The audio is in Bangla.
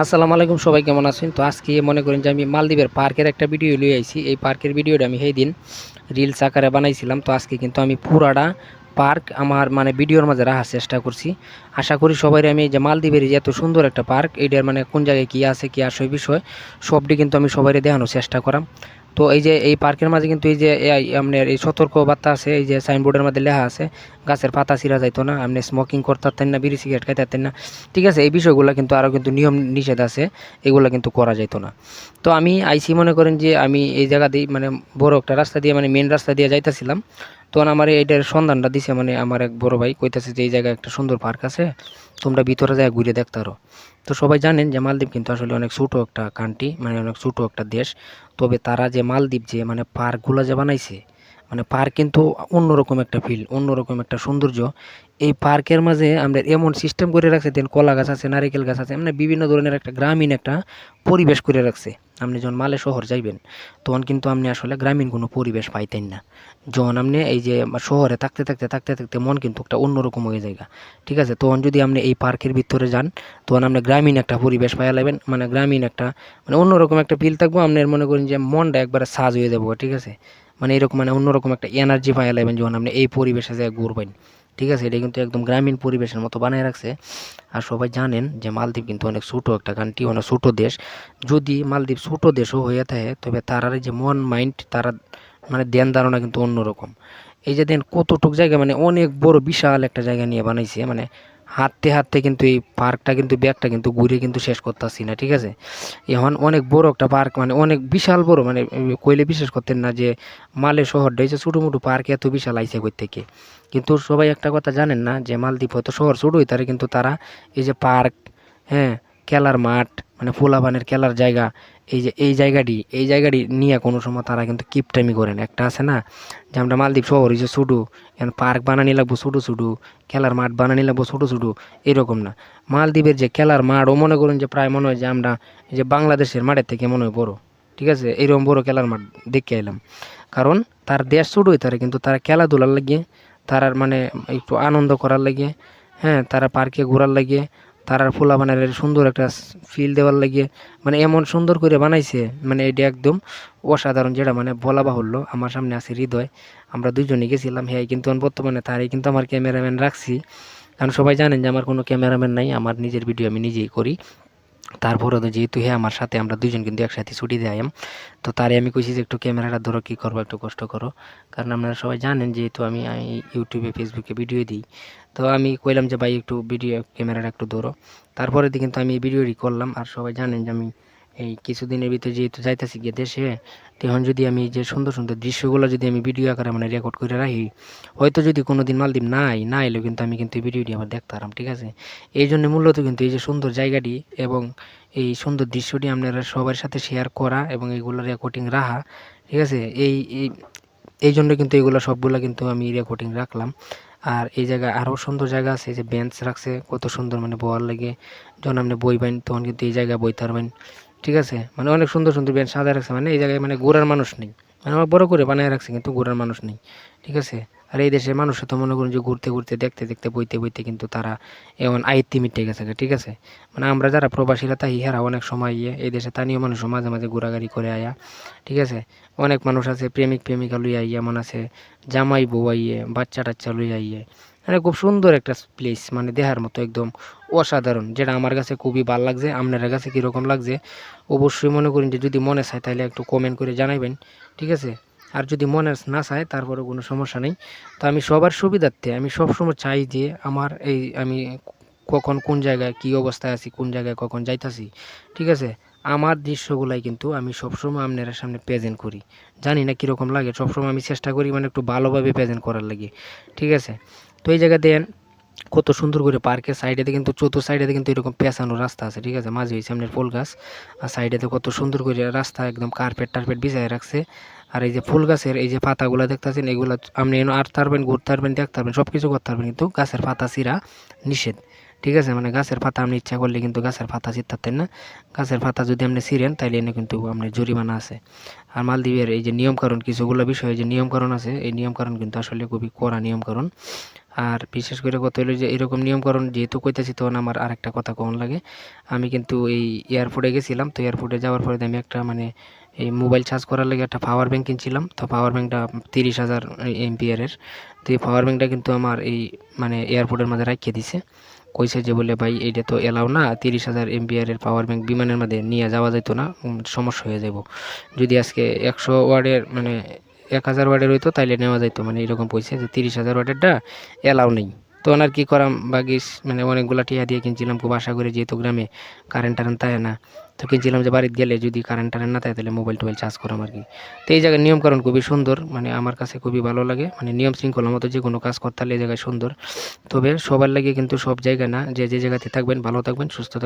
আসসালামু আলাইকুম, সবাই কেমন আছেন? তো আজকে মনে করেন যে আমি মালদ্বীপের পার্কের একটা ভিডিও লিয়ে আইছি। এই পার্কের ভিডিওটা আমি সেই দিন রিলস আকারে বানাইছিলাম। তো আজকে কিন্তু আমি পুরাটা পার্ক আমার মানে ভিডিওর মাঝে রাখার চেষ্টা করছি। আশা করি সবাই আমি এই যে মালদ্বীপের যে এত সুন্দর একটা পার্ক, এইটার মানে কোন জায়গায় কী আছে কী আসে বিষয় সবটি কিন্তু আমি সবাই দেখানোর চেষ্টা করাম। তো এই যে এই পার্কের মাঝে কিন্তু এই যে আপনার এই সতর্ক বার্তা আছে, এই যে সাইনবোর্ডের মধ্যে লেখা আছে গাছের পাতা ছিঁড়া যাইতো না, আপনি স্মোকিং করতে পারতেন না, বিড়ি সিগারেট খাইতে পারতেন না। ঠিক আছে, এই বিষয়গুলো কিন্তু আরও কিন্তু নিয়ম নিষেধ আছে, এগুলো কিন্তু করা যাইতো না। তো আমি আইসি মনে করেন যে আমি এই জায়গা দিয়ে মানে বড় একটা রাস্তা দিয়ে মানে মেন রাস্তা দিয়ে যাইতেছিলাম। তখন আমার এইটার সন্ধানটা দিছে মানে আমার এক বড় ভাই কইতাছে যে এই জায়গায় একটা সুন্দর পার্ক আছে, তোমরা ভিতরে যায় ঘুরে দেখতে পারো। তো সবাই জানেন যে মালদ্বীপ কিন্তু আসলে অনেক ছোটো একটা কান্ট্রি, মানে অনেক ছোটো একটা দেশ। তবে তারা যে মালদ্বীপ যে মানে পার্কগুলো যে বানাইছে, মানে পার্ক কিন্তু অন্যরকম একটা ফিল, অন্যরকম একটা সৌন্দর্য। এই পার্কের মাঝে আমরা এমন সিস্টেম করে রাখছে, দেন কলা গাছ আছে, নারিকেল গাছ আছে, মানে বিভিন্ন ধরনের একটা গ্রামীণ একটা পরিবেশ করে রাখছে। আপনি যখন মালে শহর যাইবেন তখন কিন্তু আপনি আসলে গ্রামীণ কোনো পরিবেশ পাইতেন না। যখন আপনি এই যে শহরে থাকতে থাকতে থাকতে থাকতে মন কিন্তু একটা অন্যরকম হয়ে যায়। ঠিক আছে, তখন যদি আপনি এই পার্কের ভিতরে যান তখন আপনি গ্রামীণ একটা পরিবেশ পাইয়া লাগবেন, মানে গ্রামীণ একটা মানে অন্যরকম একটা ফিল থাকবো। আপনার মনে করেন যে মনটা একবারে সাজ হয়ে যাবো। ঠিক আছে, মানে এরকম মানে অন্যরকম একটা এনার্জি পাইয়া লাগবেন যখন আপনি এই পরিবেশে যায় ঘুরবেন। ঠিক আছে, এটা কিন্তু একদম গ্রামীণ পরিবেশের মতো বানায় রাখছে। আর সবাই জানেন যে মালদ্বীপ কিন্তু অনেক ছোটো একটা কান্ট্রি, অনেক ছোটো দেশ। যদি মালদ্বীপ ছোটো দেশও হয়ে থাকে তবে তারার যে মন মাইন্ড তারা মানে ধ্যান ধারণা কিন্তু অন্যরকম। এই যে দেন কতটুক জায়গা মানে অনেক বড় বিশাল একটা জায়গা নিয়ে বানাইছে, মানে হাঁটতে হাঁটতে কিন্তু এই পার্কটা কিন্তু ব্যাগটা কিন্তু ঘুরে কিন্তু শেষ করতেছি না। ঠিক আছে, এখন অনেক বড় একটা পার্ক, মানে অনেক বিশাল বড়, মানে কইলে বিশ্বাস করতেন না যে মালে শহরটা হচ্ছে ছোটো মোটো পার্ক এত বিশাল আইসে কই থেকে। কিন্তু সবাই একটা কথা জানেন না যে মালদ্বীপ হয়তো শহর ছোটোই তারা কিন্তু তারা এই যে পার্ক, হ্যাঁ, খেলার মাঠ, মানে পোলাপানের খেলার জায়গা, এই জায়গাটি নিয়ে কোনো সময় তারা কিন্তু কিপটামি করেন। একটা আছে না যে আমরা মালদ্বীপ শহর হয়েছে ছোটো, এখন পার্ক বানানি লাগবো ছোটো ছোটো, খেলার মাঠ বানানি লাগবো ছোটো ছোটো, এরকম না। মালদ্বীপের যে খেলার মাঠও মনে করুন যে প্রায় মনে হয় যে আমরা এই যে বাংলাদেশের মাঠের থেকে মনে হয় বড়। ঠিক আছে, এইরকম বড় খেলার মাঠ দেখে এলাম। কারণ তার দেশ ছোটোই তারা কিন্তু তারা খেলাধুলার লাগিয়ে, তারার মানে একটু আনন্দ করার লাগিয়ে, হ্যাঁ, তারা পার্কে ঘোরার লাগিয়ে, তারার পোলাপানের সুন্দর একটা ফিল দেওয়ার লাগিয়ে মানে এমন সুন্দর করে বানাইছে, মানে এটা একদম অসাধারণ, যেটা মানে বলা বাহুল্য। আমার সামনে আছে হৃদয়, আমরা দুইজনে গেছিলাম। হ্যাঁ, কিন্তু বর্তমানে তারই কিন্তু আমার ক্যামেরাম্যান রাখছি, কারণ সবাই জানেন যে আমার কোনো ক্যামেরাম্যান নাই, আমার নিজের ভিডিও আমি নিজেই করি। তারপরে তো যেহেতু হ্যাঁ আমার সাথে আমরা দুইজন কিন্তু একসাথে ছুটি আইলাম, তো তারে আমি কইছি যে একটু ক্যামেরাটা ধরো, কী করবো, একটু কষ্ট করো। কারণ আপনারা সবাই জানেন যেহেতু আমি ইউটিউবে ফেসবুকে ভিডিও দিই, তো আমি কইলাম যে ভাই একটু ভিডিও ক্যামেরাটা একটু ধরো। তারপরে দিয়ে কিন্তু আমি ভিডিওটি করলাম। আর সবাই জানেন যে আমি এই কিছুদিনের ভিতরে যেহেতু যাইতেছি গিয়ে দেশে, তখন যদি আমি যে সুন্দর সুন্দর দৃশ্যগুলো যদি আমি ভিডিও আকারে মানে রেকর্ড করে রাখি, হয়তো যদি কোনো দিন মালদ্বীপ না এলেও কিন্তু আমি কিন্তু এই ভিডিওটি আবার দেখতে পারাম। ঠিক আছে, এই জন্য মূলত কিন্তু এই যে সুন্দর জায়গাটি এবং এই সুন্দর দৃশ্যটি আপনারা সবার সাথে শেয়ার করা এবং এইগুলো রেকর্ডিং রাখা। ঠিক আছে, এই এই এই জন্য কিন্তু এগুলো সবগুলো কিন্তু আমি রেকর্ডিং রাখলাম। আর এই জায়গায় আরও সুন্দর জায়গা আছে, যে বেঞ্চ রাখছে কত সুন্দর, মানে বওয়ার লাগে। যখন আপনি বইবেন তখন কিন্তু এই জায়গায় বইতে পারবেন। ঠিক আছে, মানে অনেক সুন্দর সুন্দর বেঞ্চ সাজায় রাখছে, মানে এই জায়গায় মানে ঘোরার মানুষ নেই, মানে আমার বড় করে বানায় রাখছে কিন্তু ঘোরার মানুষ নেই। ঠিক আছে, আর এই দেশের মানুষ তো মনে করুন যে ঘুরতে ঘুরতে দেখতে দেখতে বইতে বইতে কিন্তু তারা এমন আয়ত্তি মিটে গেছে। ঠিক আছে, মানে আমরা যারা প্রবাসীরা তাই ইহারা অনেক সময় এই দেশে স্থানীয় মানুষ মাঝে মাঝে ঘোরাঘুরি করে আয়া। ঠিক আছে, অনেক মানুষ আছে প্রেমিক প্রেমিকা লইয়া আইয়া, এমন আছে জামাই বউ আইয়ে, বাচ্চা টাচ্চা লইয়া আইয়ে, মানে খুব সুন্দর একটা প্লেস, মানে দেখার মতো একদম অসাধারণ, যেটা আমার কাছে খুবই ভালো লাগছে। আপনার কাছে কীরকম লাগছে অবশ্যই মনে করেন যে যদি মনে চায় তাহলে একটু কমেন্ট করে জানাবেন। ঠিক আছে, আর যদি মনে না চায় তারপরে কোনো সমস্যা নেই। তো আমি সবার সুবিধার্থে আমি সবসময় চাই যে আমার এই আমি কখন কোন জায়গায় কী অবস্থায় আছি, কোন জায়গায় কখন যাইতাছি। ঠিক আছে, আমার দৃশ্যগুলাই কিন্তু আমি সবসময় আপনার সামনে প্রেজেন্ট করি। জানি না কীরকম লাগে, সবসময় আমি চেষ্টা করি মানে একটু ভালোভাবে প্রেজেন্ট করার লাগে। ঠিক আছে, তো এই জায়গা দেন কত সুন্দর করে পার্কের সাইডেতে কিন্তু চতুর সাইডেতে কিন্তু এরকম পেঁচানো রাস্তা আছে। ঠিক আছে, মাঝে হয়েছে আপনার ফুল গাছ, আর সাইডেতে কত সুন্দর করে রাস্তা একদম কার্পেট টার্পেট বিছায় রাখছে। আর এই যে ফুল গাছের এই যে পাতাগুলো দেখতেছেন, এগুলো আপনি আটতে পারবেন, ঘুরতে পারবেন, দেখতে পারবেন, সব কিছু করতে পারবেন, কিন্তু গাছের পাতা ছিঁড়া নিষেধ। ঠিক আছে, মানে গাছের পাতা আপনি ইচ্ছা করলে কিন্তু গাছের পাতা ছিঁড়তেন না। গাছের পাতা যদি আপনি ছিঁড়েন তাইলে এনে কিন্তু আপনার জরিমানা আছে। আর মালদ্বীপের এই যে নিয়মকানুন, কিছুগুলো বিষয়ে যে নিয়মকানুন আছে, এই নিয়মকানুন কিন্তু আসলে খুবই কড়া নিয়মকানুন। আর বিশেষ করে কথা হলো যে এরকম নিয়মকানুন যেহেতু কইতাছি, তখন আমার আরেকটা কথা কখন লাগে। আমি কিন্তু এই এয়ারপোর্টে গেছিলাম, তো এয়ারপোর্টে যাওয়ার পরে আমি একটা মানে এই মোবাইল চার্জ করার লাগে একটা পাওয়ার ব্যাংক কিনছিলাম। তো পাওয়ার ব্যাংকটা 30,000 এমপিয়ারের। তো এই পাওয়ার ব্যাংকটা কিন্তু আমার এই মানে এয়ারপোর্টের মাঝে রাখিয়ে দিছে। কইছে যে বলে ভাই এইটা তো এলাও না, 30,000 এমপিয়ারের পাওয়ার ব্যাংক বিমানের মধ্যে নিয়ে যাওয়া যাইতো না, সমস্যা হয়ে যাব। যদি আজকে 100 ওয়াটের মানে 1000 ওয়াটের হইতো তাইলে নেওয়া যাইতো, মানে এরকম কইছে যে 30,000 ওয়াটেরটা এলাও নেই। তো ওনার কি করাম বাগিস, মানে অনেকগুলা টিয়া দিয়ে কিনছিলাম, খুব আশা করে, যেহেতু গ্রামে কারেন্ট টারেন্ট থাকে না। তো কিনছিলাম যে বাড়িতে গেলে যদি কারেন্ট টারেন্ট না থাকে তাহলে মোবাইল টোবাইল চার্জ করাম আর কি। তো এই জায়গায় নিয়মকানুন খুবই সুন্দর, মানে আমার কাছে খুবই ভালো লাগে। মানে নিয়ম শৃঙ্খলার মতো যে কোনো কাজ করতে হলে এই জায়গায় সুন্দর। তবে সবার লাগে কিন্তু সব জায়গায় না, যে যে জায়গাতে থাকবেন ভালো থাকবেন, সুস্থ থাকবেন।